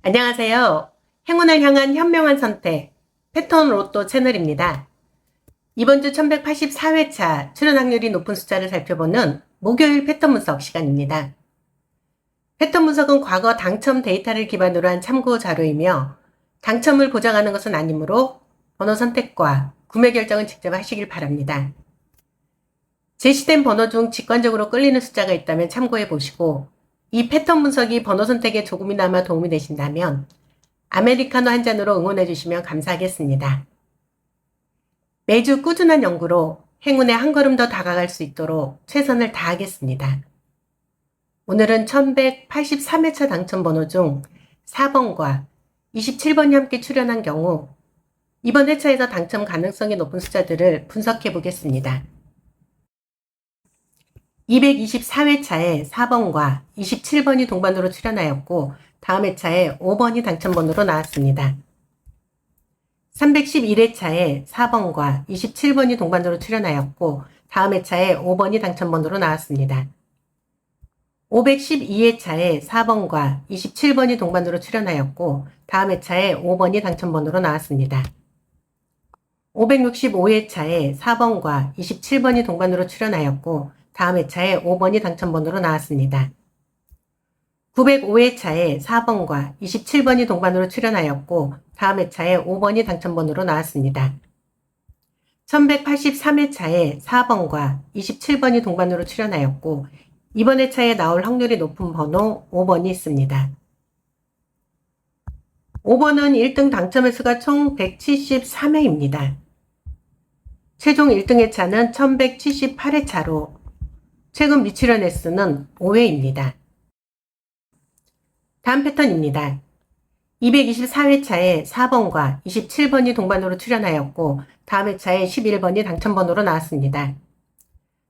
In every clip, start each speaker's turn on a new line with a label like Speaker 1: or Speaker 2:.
Speaker 1: 안녕하세요. 행운을 향한 현명한 선택, 패턴 로또 채널입니다. 이번 주 1184회차 출연 확률이 높은 숫자를 살펴보는 목요일 패턴 분석 시간입니다. 패턴 분석은 과거 당첨 데이터를 기반으로 한 참고 자료이며 당첨을 보장하는 것은 아니므로 번호 선택과 구매 결정은 직접 하시길 바랍니다. 제시된 번호 중 직관적으로 끌리는 숫자가 있다면 참고해 보시고 이 패턴 분석이 번호 선택에 조금이나마 도움이 되신다면 아메리카노 한 잔으로 응원해 주시면 감사하겠습니다. 매주 꾸준한 연구로 행운에 한 걸음 더 다가갈 수 있도록 최선을 다하겠습니다. 오늘은 1183회차 당첨 번호 중 4번과 27번이 함께 출연한 경우 이번 회차에서 당첨 가능성이 높은 숫자들을 분석해 보겠습니다. 224회차에 4번과 27번이 동반으로 출연하였고 다음 회차에 5번이 당첨번호로 나왔습니다. 311회차에 4번과 27번이 동반으로 출연하였고 다음 회차에 5번이 당첨번호로 나왔습니다. 512회차에 4번과 27번이 동반으로 출연하였고 다음 회차에 5번이 당첨번호로 나왔습니다. 565회차에 4번과 27번이 동반으로 출연하였고 다음 회차에 5번이 당첨번호로 나왔습니다. 905회차에 4번과 27번이 동반으로 출연하였고 다음 회차에 5번이 당첨번호로 나왔습니다. 1183회차에 4번과 27번이 동반으로 출연하였고 이번 회차에 나올 확률이 높은 번호 5번이 있습니다. 5번은 1등 당첨 횟수가 총 173회입니다. 최종 1등 회차는 1178회차로 최근 미출연 횟수는 5회입니다. 다음 패턴입니다. 224회차에 4번과 27번이 동반으로 출연하였고 다음 회차에 11번이 당첨번호로 나왔습니다.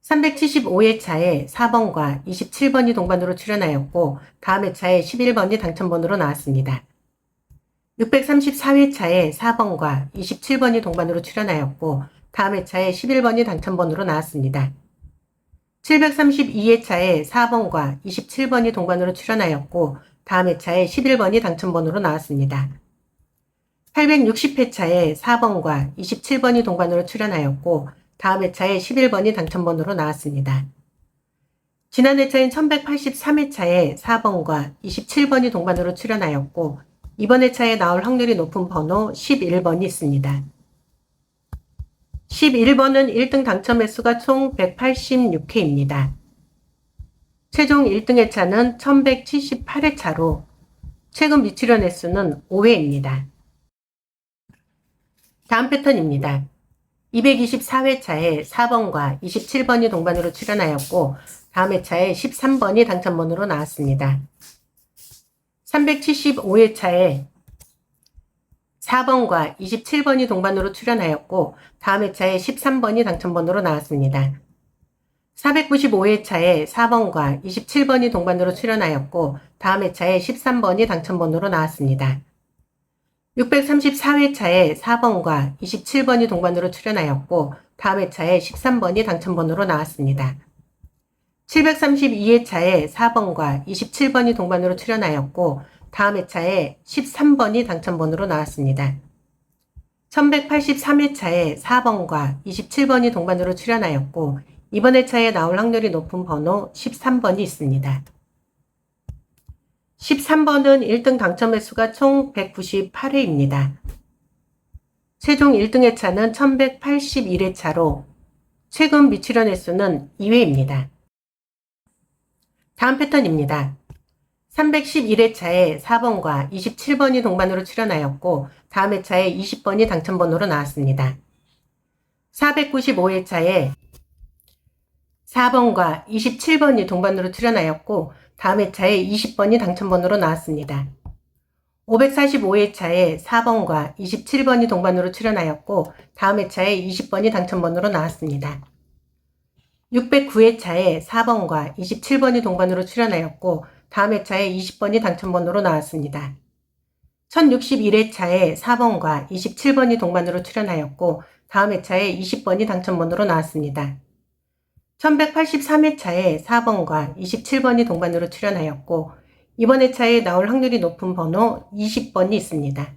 Speaker 1: 375회차에 4번과 27번이 동반으로 출연하였고 다음 회차에 11번이 당첨번호로 나왔습니다. 634회차에 4번과 27번이 동반으로 출연하였고 다음 회차에 11번이 당첨번호로 나왔습니다. 732회차에 4번과 27번이 동반으로 출연하였고 다음 회차에 11번이 당첨번호로 나왔습니다. 860회차에 4번과 27번이 동반으로 출연하였고 다음 회차에 11번이 당첨번호로 나왔습니다. 지난 회차인 1183회차에 4번과 27번이 동반으로 출연하였고 이번 회차에 나올 확률이 높은 번호 11번이 있습니다. 11번은 1등 당첨 횟수가 총 186회입니다. 최종 1등 회차는 1178회차로 최근 미출연 횟수는 5회입니다. 다음 패턴입니다. 224회차에 4번과 27번이 동반으로 출연하였고 다음 회차에 13번이 당첨번호로 나왔습니다. 375회차에 4번과 27번이 동반으로 출연하였고 다음 회차에 13번이 당첨번호로 나왔습니다. 495회차에 4번과 27번이 동반으로 출연하였고 다음 회차에 13번이 당첨번호로 나왔습니다. 634회차에 4번과 27번이 동반으로 출연하였고 다음 회차에 13번이 당첨번호로 나왔습니다. 732회차에 4번과 27번이 동반으로 출연하였고 다음 회차에 13번이 당첨번호로 나왔습니다. 1183회차에 4번과 27번이 동반으로 출연하였고 이번 회차에 나올 확률이 높은 번호 13번이 있습니다. 13번은 1등 당첨 횟수가 총 198회입니다. 최종 1등 회차는 1181회차로 최근 미출연 횟수는 2회입니다. 다음 패턴입니다. 311회차에 4번과 27번이 동반으로 출연하였고 다음 회차에 20번이 당첨번호로 나왔습니다. 495회차에 4번과 27번이 동반으로 출연하였고 다음 회차에 20번이 당첨번호로 나왔습니다. 545회차에 4번과 27번이 동반으로 출연하였고 다음 회차에 20번이 당첨번호로 나왔습니다. 609회차에 4번과 27번이 동반으로 출연하였고 다음 회차에 20번이 당첨번호로 나왔습니다. 1061회차에 4번과 27번이 동반으로 출연하였고 다음 회차에 20번이 당첨번호로 나왔습니다. 1183회차에 4번과 27번이 동반으로 출연하였고 이번 회차에 나올 확률이 높은 번호 20번이 있습니다.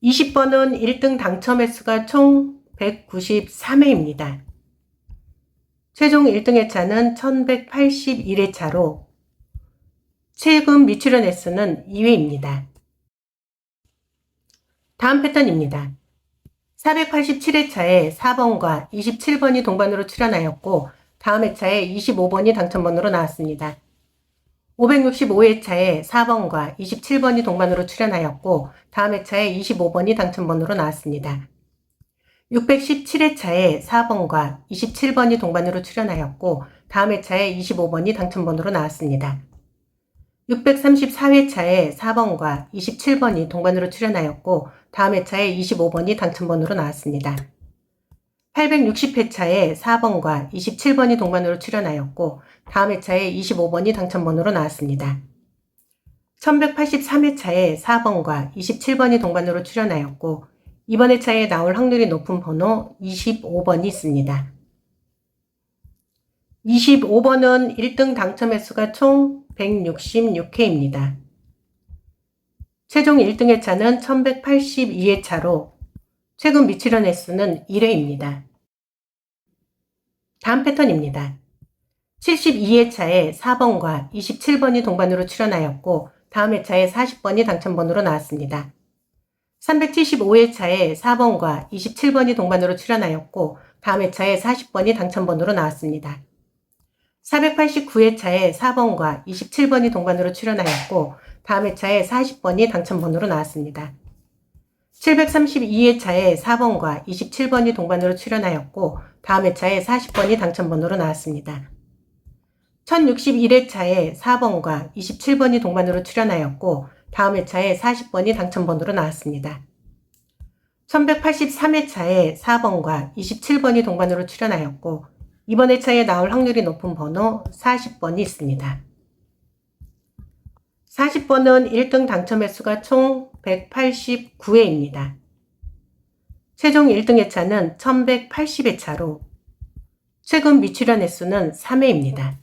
Speaker 1: 20번은 1등 당첨 횟수가 총 193회입니다. 최종 1등 회차는 1181회차로 최근 미출연 횟수는 2회입니다. 다음 패턴입니다. 487회차에 4번과 27번이 동반으로 출연하였고 다음 회차에 25번이 당첨번호로 나왔습니다. 565회차에 4번과 27번이 동반으로 출연하였고 다음 회차에 25번이 당첨번호로 나왔습니다. 617회차에 4번과 27번이 동반으로 출연하였고 다음 회차에 25번이 당첨번호로 나왔습니다. 634회차에 4번과 27번이 동반으로 출연하였고 다음 회차에 25번이 당첨번호로 나왔습니다. 860회차에 4번과 27번이 동반으로 출연하였고 다음 회차에 25번이 당첨번호로 나왔습니다. 1183회차에 4번과 27번이 동반으로 출연하였고 이번 회차에 나올 확률이 높은 번호 25번이 있습니다. 25번은 1등 당첨 횟수가 총 166회입니다. 최종 1등 회차는 1182회차로 최근 미출연 횟수는 1회입니다. 다음 패턴입니다. 72회차에 4번과 27번이 동반으로 출연하였고 다음 회차에 40번이 당첨번호로 나왔습니다. 375회차에 4번과 27번이 동반으로 출연하였고 다음 회차에 40번이 당첨번호로 나왔습니다. 489회차에 4번과 27번이 동반으로 출연하였고 다음 회차에 40번이 당첨번호로 나왔습니다. 732회차에 4번과 27번이 동반으로 출연하였고 다음 회차에 40번이 당첨번호로 나왔습니다. 1061회차에 4번과 27번이 동반으로 출연하였고 다음 회차에 40번이 당첨번호로 나왔습니다. 1183회차에 4번과 27번이 동반으로 출연하였고 이번 회차에 나올 확률이 높은 번호 40번이 있습니다. 40번은 1등 당첨 횟수가 총 189회입니다. 최종 1등 회차는 1180회차로 최근 미출연 횟수는 3회입니다.